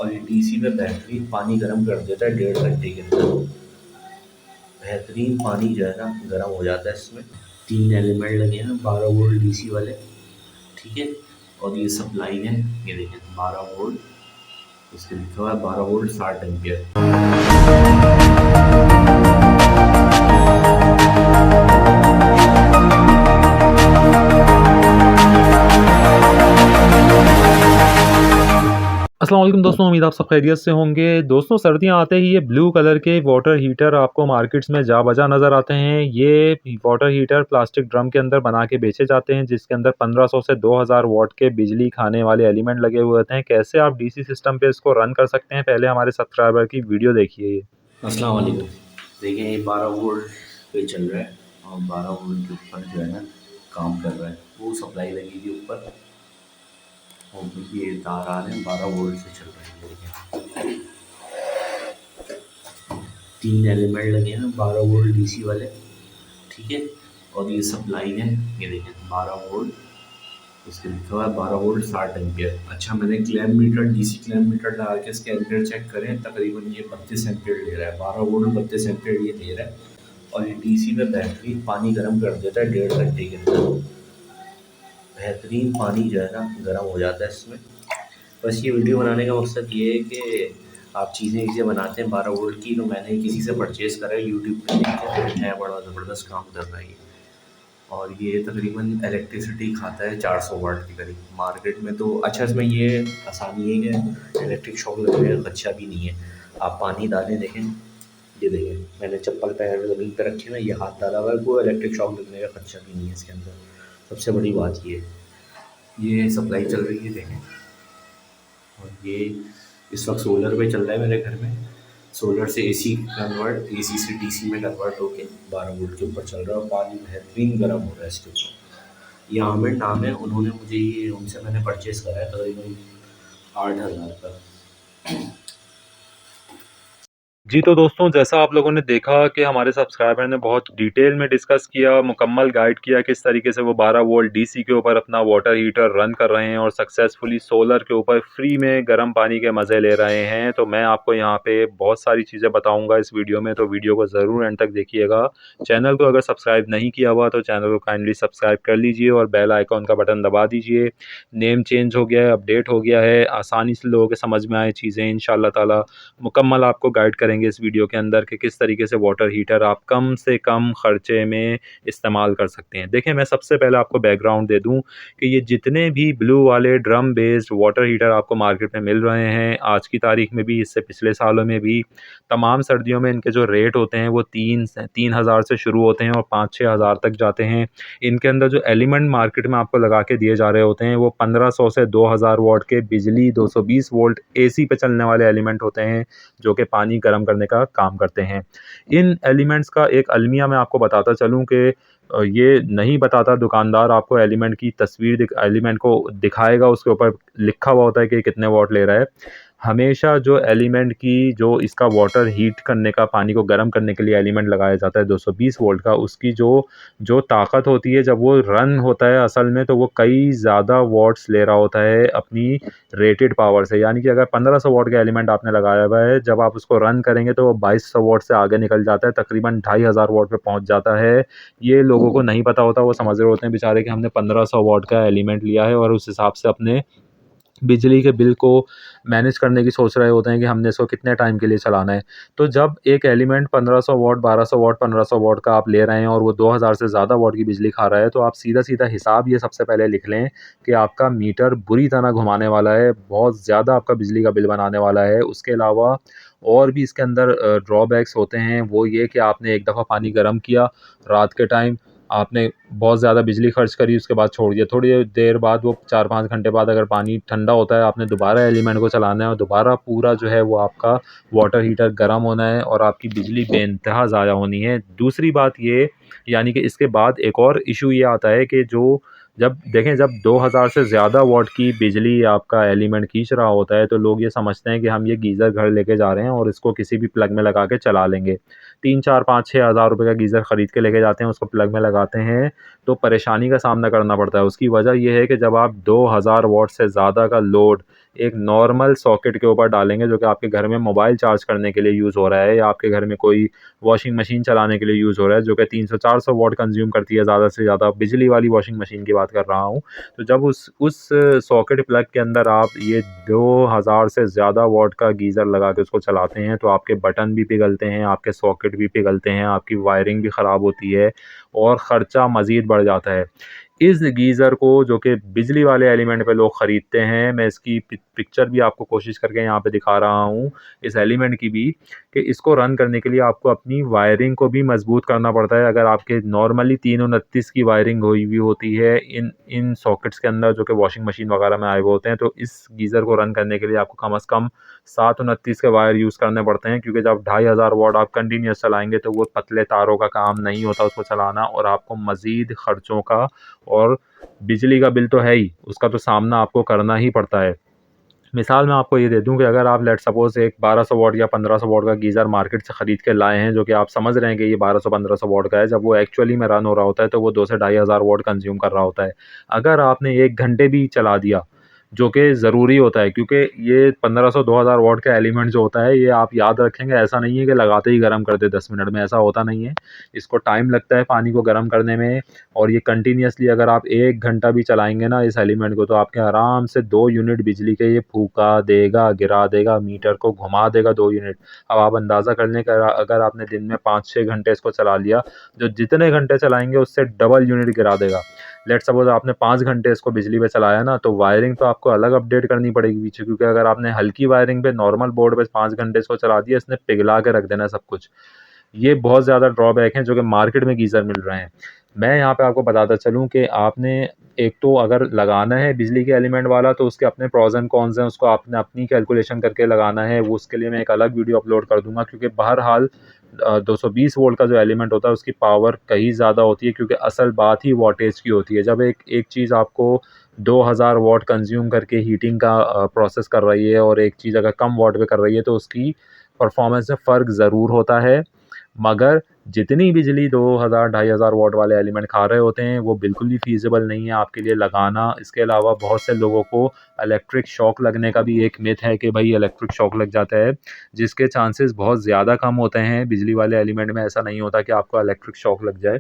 और ये डीसी में बेहतरीन पानी गर्म कर देता है 1.5 घंटे के अंदर। बेहतरीन पानी जो है ना गर्म हो जाता है इसमें। 3 एलिमेंट लगे हैं 12 वोल्ट डीसी वाले, ठीक है। और ये सप्लाई है, ये देखें 12 वोल्ट, इसके लिखा हुआ है 12 वोल्ट 60 एम्पियर। अस्सलाम वालेकुम दोस्तों, उम्मीद आप सब खैरियत से होंगे। दोस्तों, सर्दियां आते ही ये ब्लू कलर के वाटर हीटर आपको मार्केट्स में जा बजा नज़र आते हैं। ये वाटर हीटर प्लास्टिक ड्रम के अंदर बना के बेचे जाते हैं, जिसके अंदर 1500 से 2000 वाट के बिजली खाने वाले एलिमेंट लगे हुए होते हैं। कैसे आप डीसी सिस्टम पे इसको रन कर सकते हैं, पहले हमारे सब्सक्राइबर की वीडियो देखिए। अस्सलाम वालेकुम। देखिए ये 12 वोल्ट पे चल रहा है और 12 वोल्ट के ऊपर जो है ना काम कर रहा है। वो सप्लाई लगी थी ऊपर और ये तार आ रहे हैं 12 वोल्ट से चल रहे हैं। देखिए 3 एलिमेंट लगे हैं 12 वोल्ट डीसी वाले, ठीक है। और ये सप्लाई है, ये देखिए 12 वोल्ट, इसके लिखा हुआ है 12 वोल्ट 60 एम्पियर। अच्छा, मैंने clamp meter, DC clamp meter लगा के इसके एम्पियर चेक करें, तकरीबन ये 32 एम्पियर ले रहा है। 12 वोल्ट 32 एम्पियर ये दे रहा है और ये डीसी में बेहतरीन पानी गर्म कर देता है 1.5 घंटे के अंदर। बेहतरीन पानी जो है ना गर्म हो जाता है इसमें। बस ये वीडियो बनाने का मकसद ये है कि आप चीज़ें इसे बनाते हैं 12 वोल्ट की, तो मैंने किसी से परचेज़ करा है, यूट्यूब पे देख के है, बड़ा ज़बरदस्त काम कर रहा है ये। और ये तकरीबन इलेक्ट्रिसिटी खाता है 400 वाट के करीब मार्केट में। तो अच्छा, इसमें ये आसानी है कि इलेक्ट्रिक शॉक लगने का खदशा भी नहीं है। आप पानी डालें, देखें, ये देखें, मैंने चप्पल पैर ज़मीन पर रखे ना, ये हाथ डाला हुआ है, कोई इलेक्ट्रिक शॉक लगने का खदशा भी नहीं है इसके अंदर। सबसे बड़ी बात ये है। ये सप्लाई चल रही है, देखें। और ये इस वक्त सोलर पे चल रहा है मेरे घर में। सोलर से एसी कन्वर्ट, एसी से डीसी में कन्वर्ट होके 12 वोल्ट के ऊपर चल रहा है और पानी बेहतरीन गर्म हो रहा है इसके ऊपर। ये आमिर नाम है, उन्होंने मुझे ये, उनसे मैंने परचेज़ करा है तकरीबन 8,000 का। जी तो दोस्तों, जैसा आप लोगों ने देखा कि हमारे सब्सक्राइबर ने बहुत डिटेल में डिस्कस किया, मुकम्मल गाइड किया किस तरीके से वो 12 वोल्ट डीसी के ऊपर अपना वाटर हीटर रन कर रहे हैं और सक्सेसफुली सोलर के ऊपर फ्री में गर्म पानी के मज़े ले रहे हैं। तो मैं आपको यहाँ पे बहुत सारी चीज़ें बताऊँगा इस वीडियो में, तो वीडियो को ज़रूर एंड तक देखिएगा। चैनल को अगर सब्सक्राइब नहीं किया हुआ तो चैनल को काइंडली सब्सक्राइब कर लीजिए और बेल आइकॉन का बटन दबा दीजिए। नेम चेंज हो गया है, अपडेट हो गया है, आसानी से लोगों के समझ में आए चीज़ें इंशाअल्लाह ताला मुकम्मल आपको गाइड करेंगे इस वीडियो के अंदर कि किस तरीके से वाटर हीटर आप कम से कम ख़र्चे में इस्तेमाल कर सकते हैं। देखें, मैं सबसे पहले आपको बैकग्राउंड दे दूं कि ये जितने भी ब्लू वाले ड्रम बेस्ड वाटर हीटर आपको मार्केट में मिल रहे हैं, आज की तारीख में भी, इससे पिछले सालों में भी, तमाम सर्दियों में इनके जो रेट होते हैं वो 3,000 से शुरू होते हैं और 5-6 हज़ार तक जाते हैं। इनके अंदर जो एलिमेंट मार्केट में आपको लगा के दिए जा रहे होते हैं वो 1500 से 2000 वाट के बिजली 220 वोल्ट एसी पे चलने वाले एलिमेंट होते हैं, जो कि पानी गर्म करने का काम करते हैं। इन एलिमेंट्स का एक अलमिया मैं आपको बताता चलूँ कि ये नहीं बताता दुकानदार, आपको एलिमेंट की तस्वीर एलिमेंट को दिखाएगा, उसके ऊपर लिखा हुआ होता है कि कितने वाट ले रहा है। हमेशा जो एलिमेंट की, जो इसका वाटर हीट करने का, पानी को गर्म करने के लिए एलिमेंट लगाया जाता है 220 वोल्ट का, उसकी जो जो ताकत होती है जब वो रन होता है असल में, तो वो कई ज़्यादा वाट्स ले रहा होता है अपनी रेटेड पावर से। यानी कि अगर 1500 वाट का एलिमेंट आपने लगाया हुआ है, जब आप उसको रन करेंगे तो वो 2200 वाट से आगे निकल जाता है, तकरीबन 2500 वाट पे पहुंच जाता है। ये लोगों को नहीं पता होता, वो समझ रहे होते हैं बेचारे कि हमने 1500 वाट का एलिमेंट लिया है और उस हिसाब से अपने बिजली के बिल को मैनेज करने की सोच रहे होते हैं कि हमने इसको कितने टाइम के लिए चलाना है। तो जब एक एलिमेंट 1500 वाट, 1200 वाट, 1500 वाट का आप ले रहे हैं और वो 2000 से ज़्यादा वाट की बिजली खा रहा है, तो आप सीधा-सीधा हिसाब ये सबसे पहले लिख लें कि आपका मीटर बुरी तरह घुमाने वाला है, बहुत ज़्यादा आपका बिजली का बिल बनाने वाला है। उसके अलावा और भी इसके अंदर ड्रॉबैक्स होते हैं, वो ये कि आपने एक दफ़ा पानी गर्म किया रात के टाइम, आपने बहुत ज़्यादा बिजली खर्च करी, उसके बाद छोड़ दिया। थोड़ी देर बाद, वो 4-5 घंटे बाद अगर पानी ठंडा होता है, आपने दोबारा एलिमेंट को चलाना है और दोबारा पूरा जो है वो आपका वाटर हीटर गर्म होना है और आपकी बिजली बेइंतहा ज़ाया होनी है। दूसरी बात ये, यानी कि इसके बाद एक और इशू ये आता है कि जब देखें, जब 2000 से ज़्यादा वाट की बिजली आपका एलिमेंट खींच रहा होता है, तो लोग ये समझते हैं कि हम ये गीज़र घर लेके जा रहे हैं और इसको किसी भी प्लग में लगा के चला लेंगे। 3-4-5-6 हज़ार रुपये का गीज़र ख़रीद के लेके जाते हैं, उसको प्लग में लगाते हैं, तो परेशानी का सामना करना पड़ता है। उसकी वजह ये है कि जब आप 2000 वाट से ज़्यादा का लोड एक नॉर्मल सॉकेट के ऊपर डालेंगे जो कि आपके घर में मोबाइल चार्ज करने के लिए यूज़ हो रहा है, या आपके घर में कोई वॉशिंग मशीन चलाने के लिए यूज़ हो रहा है जो कि 300-400 वाट कंज्यूम करती है ज़्यादा से ज़्यादा, बिजली वाली वॉशिंग मशीन की बात कर रहा हूँ। तो जब उस सॉकेट प्लग के अंदर आप ये 2000 से ज़्यादा वाट का गीज़र लगा के उसको चलाते हैं तो आपके बटन भी पिघलते हैं, आपके सॉकेट भी पिघलते हैं, आपकी वायरिंग भी ख़राब होती है और ख़र्चा मज़ीद बढ़ जाता है। इस गीज़र को जो कि बिजली वाले एलिमेंट पे लोग ख़रीदते हैं, मैं इसकी पिक्चर भी आपको कोशिश करके यहाँ पे दिखा रहा हूँ, इस एलिमेंट की भी, कि इसको रन करने के लिए आपको अपनी वायरिंग को भी मजबूत करना पड़ता है। अगर आपके नॉर्मली 329 की वायरिंग हुई हुई होती है इन इन सॉकेट्स के अंदर जो कि वॉशिंग मशीन वगैरह में आए हुए होते हैं, तो इस गीज़र को रन करने के लिए आपको कम से कम 729 के वायर यूज़ करने पड़ते हैं, क्योंकि जब 2500 वाट आप कंटिन्यूस चलाएंगे तो वो पतले तारों का काम नहीं होता उसको चलाना, और आपको मज़ीद ख़र्चों का और बिजली का बिल तो है ही, उसका तो सामना आपको करना ही पड़ता है। मिसाल मैं आपको ये दे दूँ कि अगर आप लेट्स सपोज़ एक 1200 वाट या 1500 वाट का गीज़र मार्केट से ख़रीद के लाए हैं, जो कि आप समझ रहे हैं कि ये 1200-1500 वाट का है, जब वो एक्चुअली में रन हो रहा होता है तो वो 2 से 2500 वाट कंज़्यूम कर रहा होता है। अगर आपने 1 घंटे भी चला दिया, जो कि ज़रूरी होता है, क्योंकि ये 1500-2000 वाट का एलिमेंट जो होता है, ये आप याद रखेंगे, ऐसा नहीं है कि लगाते ही गर्म कर दे 10 मिनट में, ऐसा होता नहीं है। इसको टाइम लगता है पानी को गर्म करने में, और ये कंटिन्यूसली अगर आप 1 घंटा भी चलाएँगे ना इस एलिमेंट को, तो आपके आराम से 2 यूनिट बिजली के ये फूँका देगा, गिरा देगा, मीटर को घुमा देगा 2 यूनिट। अब आप अंदाज़ा कर लें कि अगर आपने दिन में 5-6 घंटे इसको चला लिया, जो जितने घंटे चलाएँगे उससे डबल यूनिट गिरा देगा। लेट्स सपोज़ आपने 5 घंटे इसको बिजली पे चलाया ना, तो वायरिंग तो आपको अलग अपडेट करनी पड़ेगी पीछे, क्योंकि अगर आपने हल्की वायरिंग पे नॉर्मल बोर्ड पे 5 घंटे इसको चला दिया, इसने पिघला के रख देना है सब कुछ। ये बहुत ज़्यादा ड्रॉबैक हैं जो कि मार्केट में गीज़र मिल रहे हैं। मैं यहाँ पे आपको बताता चलूँ कि आपने एक तो अगर लगाना है बिजली के एलिमेंट वाला, तो उसके अपने प्रोस एंड कॉन्स हैं, उसको आपने अपनी कैलकुलेशन करके लगाना है। वो उसके लिए मैं एक अलग वीडियो अपलोड कर दूँगा, क्योंकि बहरहाल 220 वोल्ट का जो एलिमेंट होता है उसकी पावर कहीं ज़्यादा होती है, क्योंकि असल बात ही वॉटेज की होती है। जब एक एक चीज़ आपको 2000 वाट कंज़्यूम करके हीटिंग का प्रोसेस कर रही है, और एक चीज़ अगर कम वाट पे कर रही है, तो उसकी परफ़ॉर्मेंस में फ़र्क ज़रूर होता है। मगर जितनी बिजली 2000 2500 वाट वाले एलिमेंट खा रहे होते हैं, वो बिल्कुल भी फ़ीज़िबल नहीं है आपके लिए लगाना। इसके अलावा बहुत से लोगों को इलेक्ट्रिक शॉक लगने का भी एक मिथ है कि भई इलेक्ट्रिक शॉक लग जाता है, जिसके चांसेस बहुत ज़्यादा कम होते हैं। बिजली वाले एलिमेंट में ऐसा नहीं होता कि आपको इलेक्ट्रिक शॉक लग जाए।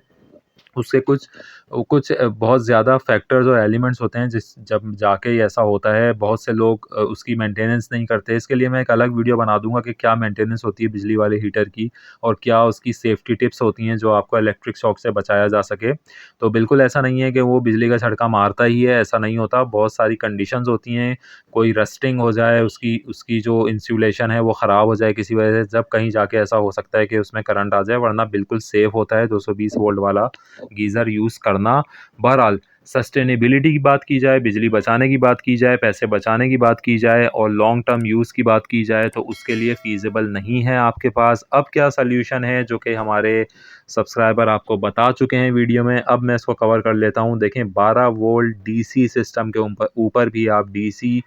उससे कुछ बहुत ज़्यादा फैक्टर्स और एलिमेंट्स होते हैं जिस जब जाके ऐसा होता है। बहुत से लोग उसकी मेंटेनेंस नहीं करते। इसके लिए मैं एक अलग वीडियो बना दूँगा कि क्या मेंटेनेंस होती है बिजली वाले हीटर की, और क्या उसकी सेफ्टी टिप्स होती हैं जो आपको इलेक्ट्रिक शॉक से बचाया जा सके। तो बिल्कुल ऐसा नहीं है कि वो बिजली का झटका मारता ही है, ऐसा नहीं होता। बहुत सारी कंडीशंस होती हैं, कोई रस्टिंग हो जाए, उसकी उसकी जो इंसुलेशन है वो ख़राब हो जाए किसी वजह से, जब कहीं जाके ऐसा हो सकता है कि उसमें करंट आ जाए, वरना बिल्कुल सेफ़ होता है 220 वोल्ट वाला गीज़र यूज़ करना। बहरहाल सस्टेनेबिलिटी की बात की जाए, बिजली बचाने की बात की जाए, पैसे बचाने की बात की जाए, और लॉन्ग टर्म यूज़ की बात की जाए, तो उसके लिए फ़ीज़िबल नहीं है आपके पास। अब क्या सॉल्यूशन है जो कि हमारे सब्सक्राइबर आपको बता चुके हैं वीडियो में, अब मैं इसको कवर कर लेता हूँ। देखें, 12 वोल्ट डीसी सिस्टम के ऊपर भी आप डीसी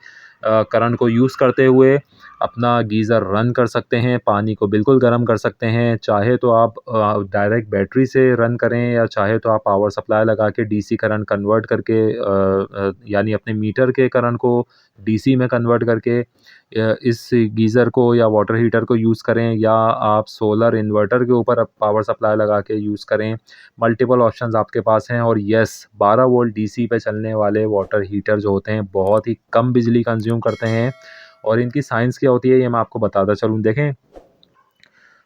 करंट को यूज़ करते हुए अपना गीज़र रन कर सकते हैं, पानी को बिल्कुल गर्म कर सकते हैं। चाहे तो आप डायरेक्ट बैटरी से रन करें, या चाहे तो आप पावर सप्लाई लगा के डीसी करंट कन्वर्ट करके यानी अपने मीटर के करंट को डीसी में कन्वर्ट करके इस गीज़र को या वाटर हीटर को यूज़ करें, या आप सोलर इन्वर्टर के ऊपर पावर सप्लाई लगा के यूज़ करें। मल्टीपल ऑप्शंस आपके पास हैं। और येस, 12 वोल्ट डीसी पे चलने वाले वाटर हीटर जो होते हैं बहुत ही कम बिजली कंज्यूम करते हैं, और इनकी साइंस क्या होती है ये मैं आपको बताता चलूँ। देखें,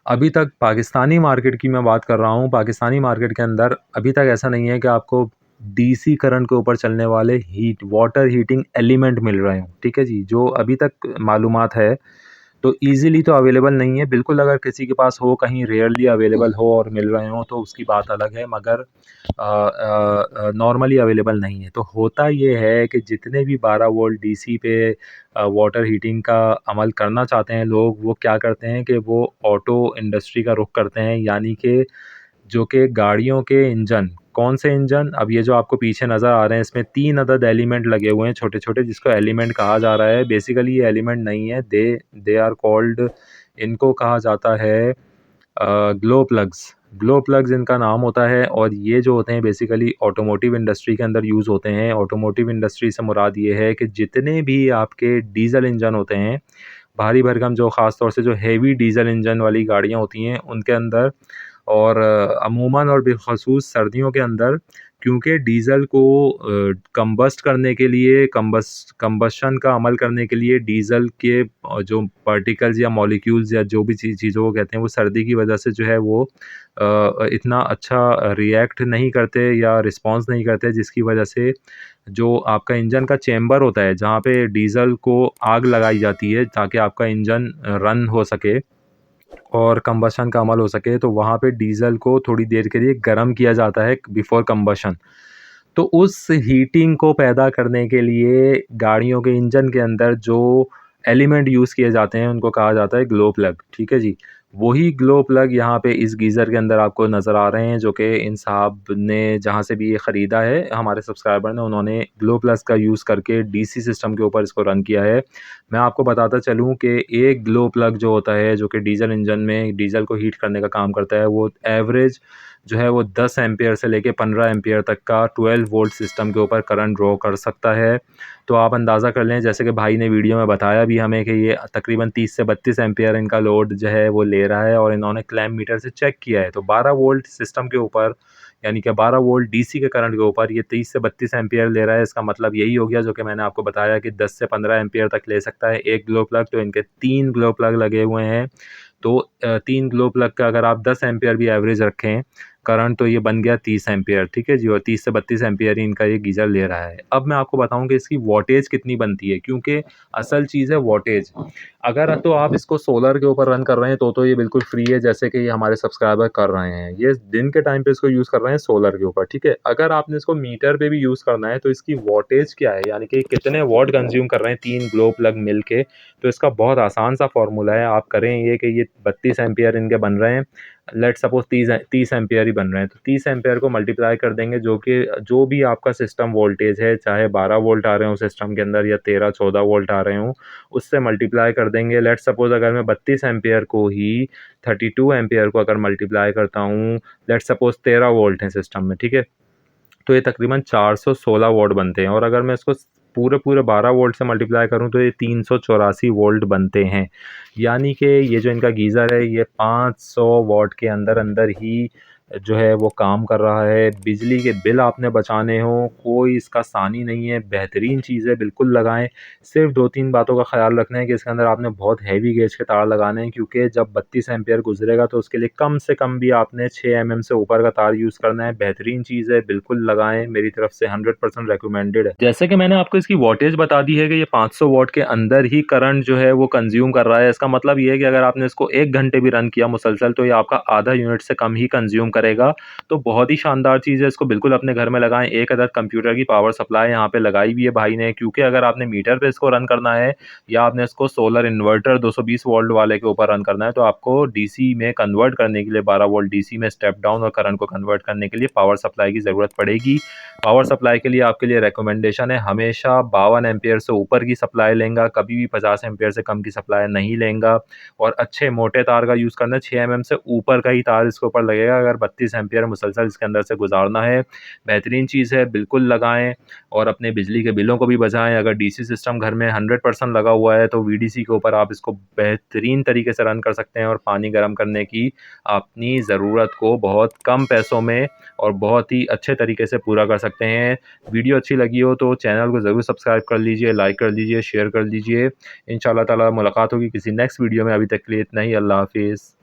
अभी तक पाकिस्तानी मार्केट की मैं बात कर रहा हूँ, पाकिस्तानी मार्केट के अंदर अभी तक ऐसा नहीं है कि आपको डीसी करंट के ऊपर चलने वाले वाटर हीटिंग एलिमेंट मिल रहे हों, ठीक है जी। जो अभी तक मालूमात है, तो ईज़िली तो अवेलेबल नहीं है। बिल्कुल अगर किसी के पास हो, कहीं रेयरली अवेलेबल हो और मिल रहे हों, तो उसकी बात अलग है, मगर नॉर्मली अवेलेबल नहीं है। तो होता ये है कि जितने भी 12 वोल्ट डीसी पे वाटर हीटिंग का अमल करना चाहते हैं लोग, वो क्या करते हैं कि वो ऑटो इंडस्ट्री का रुख करते हैं, यानी कि जो कि गाड़ियों के इंजन, कौन से इंजन, अब ये जो आपको पीछे नज़र आ रहे हैं, इसमें 3 अदद एलिमेंट लगे हुए हैं छोटे-छोटे, जिसको एलिमेंट कहा जा रहा है। बेसिकली ये एलिमेंट नहीं है, दे दे आर कॉल्ड, इनको कहा जाता है ग्लो प्लग्स। ग्लो प्लग्स इनका नाम होता है और ये जो होते हैं बेसिकली ऑटोमोटिव इंडस्ट्री के अंदर यूज़ होते हैं। ऑटोमोटिव इंडस्ट्री से मुराद ये है कि जितने भी आपके डीज़ल इंजन होते हैं, भारी भरकम जो ख़ास तौर से जो हेवी डीज़ल इंजन वाली गाड़ियाँ होती हैं उनके अंदर, और अमूमन और बिलख़ुसूस सर्दियों के अंदर, क्योंकि डीज़ल को कंबस्ट करने के लिए, कंबशन का अमल करने के लिए डीज़ल के जो पार्टिकल्स या मॉलिक्यूल्स या जो भी चीज़ों को कहते हैं, वो सर्दी की वजह से जो है वो इतना अच्छा रिएक्ट नहीं करते या रिस्पॉन्स नहीं करते, जिसकी वजह से जो आपका इंजन का चेंबर होता है जहाँ पे डीज़ल को आग लगाई जाती है ताकि आपका इंजन रन हो सके और कंबशन का अमल हो सके, तो वहाँ पे डीज़ल को थोड़ी देर के लिए गर्म किया जाता है बिफ़ोर कंबशन। तो उस हीटिंग को पैदा करने के लिए गाड़ियों के इंजन के अंदर जो एलिमेंट यूज़ किए जाते हैं उनको कहा जाता है ग्लो प्लग, ठीक है जी। वही ग्लो प्लग यहाँ पे इस गीज़र के अंदर आपको नज़र आ रहे हैं, जो कि इन साहब ने जहाँ से भी ये ख़रीदा है, हमारे सब्सक्राइबर ने, उन्होंने ग्लो प्लस का यूज़ करके डीसी सिस्टम के ऊपर इसको रन किया है। मैं आपको बताता चलूँ कि एक ग्लो प्लग जो होता है, जो कि डीज़ल इंजन में डीज़ल को हीट करने का काम करता है, वो एवरेज जो है वो 10 एम्पीयर से लेके 15 एम्पीयर तक का 12 वोल्ट सिस्टम के ऊपर करंट ड्रॉ कर सकता है। तो आप अंदाज़ा कर लें, जैसे कि भाई ने वीडियो में बताया भी हमें कि ये तकरीबन 30 से 32 एम्पीयर इनका लोड जो है वो ले रहा है, और इन्होंने क्लैम्प मीटर से चेक किया है तो 12 वोल्ट सिस्टम के ऊपर, यानी कि 12 वोल्ट डीसी के करंट के ऊपर ये 30 से 32 एम्पीयर ले रहा है। इसका मतलब यही हो गया जो कि मैंने आपको बताया कि 10 से 15 एम्पीयर तक ले सकता है एक ग्लो प्लग। तो इनके 3 ग्लो प्लग लगे हुए हैं, तो 3 ग्लो प्लग का अगर आप 10 एम्पीयर भी एवरेज रखें करंट, तो ये बन गया 30 एम्पीयर, ठीक है जी। और 30 से 32 एम्पीयर ही इनका ये गीज़र ले रहा है। अब मैं आपको बताऊँ कि इसकी वॉटेज कितनी बनती है, क्योंकि असल चीज़ है वॉटेज। अगर तो आप इसको सोलर के ऊपर रन कर रहे हैं तो ये बिल्कुल फ्री है, जैसे कि ये हमारे सब्सक्राइबर कर रहे हैं। ये दिन के टाइम पे इसको यूज़ कर रहे हैं सोलर के ऊपर, ठीक है। अगर आपने इसको मीटर पे भी यूज़ करना है तो इसकी वॉटेज क्या है, यानी कि कितने वॉट कंज्यूम कर रहे हैं 3 ग्लो प्लग मिल के, तो इसका बहुत आसान सा फार्मूला है। आप करें ये कि ये 32 एम्पीयर इनके बन रहे हैं, लेट सपोज 30 एम्पीयर ही बन रहे हैं, तो 30 एम्पीयर को मल्टीप्लाई कर देंगे, जो कि जो भी आपका सिस्टम वोल्टेज है, चाहे 12 वोल्ट आ रहे हों सिस्टम के अंदर या 13-14 वोल्ट आ रहे हों, उससे मल्टीप्लाई कर देंगे। लेट सपोज अगर मैं 32 एम्पीयर को ही 32 एम्पीयर को अगर मल्टीप्लाई करता हूँ, लेट सपोज 13 वोल्ट हैं सिस्टम में, ठीक है, तो ये तकरीबन 416 वोल्ट बनते हैं। और अगर मैं इसको पूरे 12 वोल्ट से मल्टीप्लाई करूँ तो ये 384 वोल्ट बनते हैं। यानी कि ये जो इनका गीज़र है ये 500 वॉट के अंदर अंदर ही जो है वो काम कर रहा है। बिजली के बिल आपने बचाने हों, कोई इसका सानी नहीं है, बेहतरीन चीज़ है, बिल्कुल लगाएँ। सिर्फ 2-3 बातों का ख़्याल रखना है कि इसके अंदर आपने बहुत हैवी गेज के तार लगाने हैं, क्योंकि जब 32 एम्पीयर गुजरेगा तो उसके लिए कम से कम भी आपने 6 एमएम से ऊपर का तार यूज़ करना है। बेहतरीन चीज़ है, बिल्कुल लगाएँ, मेरी तरफ से 100% रिकमेंडेड है। जैसे कि मैंने आपको इसकी वॉटेज बता दी है कि ये 500 वॉट के अंदर ही करंट जो है वो कंज्यूम कर रहा है। इसका मतलब ये है कि अगर आपने इसको 1 घंटे भी रन किया मुसलसल, तो ये आपका आधा यूनिट से कम ही कंज्यूम करेगा। तो बहुत ही शानदार चीज़ है, इसको बिल्कुल अपने घर में लगाएँ। एक अदद कंप्यूटर की पावर सप्लाई यहाँ पे लगाई हुई है भाई ने, क्योंकि अगर आपने मीटर पे इसको रन करना है या आपने इसको सोलर इन्वर्टर 220 वोल्ट वाले के ऊपर रन करना है, तो आपको डीसी में कन्वर्ट करने के लिए 12 वोल्ट डीसी में स्टेप डाउन और करंट को कन्वर्ट करने के लिए पावर सप्लाई की ज़रूरत पड़ेगी। पावर सप्लाई के लिए आपके लिए रिकमेंडेशन है, हमेशा 52 एम्पीयर से ऊपर की सप्लाई लेंगा, कभी भी 50 एम्पीयर से कम की सप्लाई नहीं लेंगा। और अच्छे मोटे तार का यूज़ करना है, 6 एमएम से ऊपर का ही तार इसके ऊपर लगेगा अगर 32 एम्पीयर मुसलसल इसके अंदर से गुजारना है। बेहतरीन चीज़ है, बिल्कुल लगाएँ और अपने बिजली के बिलों को भी बचाएँ। अगर डीसी सिस्टम घर में 100% लगा हुआ है तो वीडीसी के ऊपर आप इसको बेहतरीन तरीके से रन कर सकते हैं और पानी गर्म करने की अपनी ज़रूरत को बहुत कम पैसों में और बहुत ही अच्छे तरीके से पूरा कर सकते हैं। वीडियो अच्छी लगी हो तो चैनल को ज़रूर सब्सक्राइब कर लीजिए, लाइक कर लीजिए, शेयर कर लीजिए। इंशाअल्लाह ताला मुलाकात होगी किसी नेक्स्ट वीडियो में। अभी तक के लिए इतना ही। अल्लाह हाफ़िज़।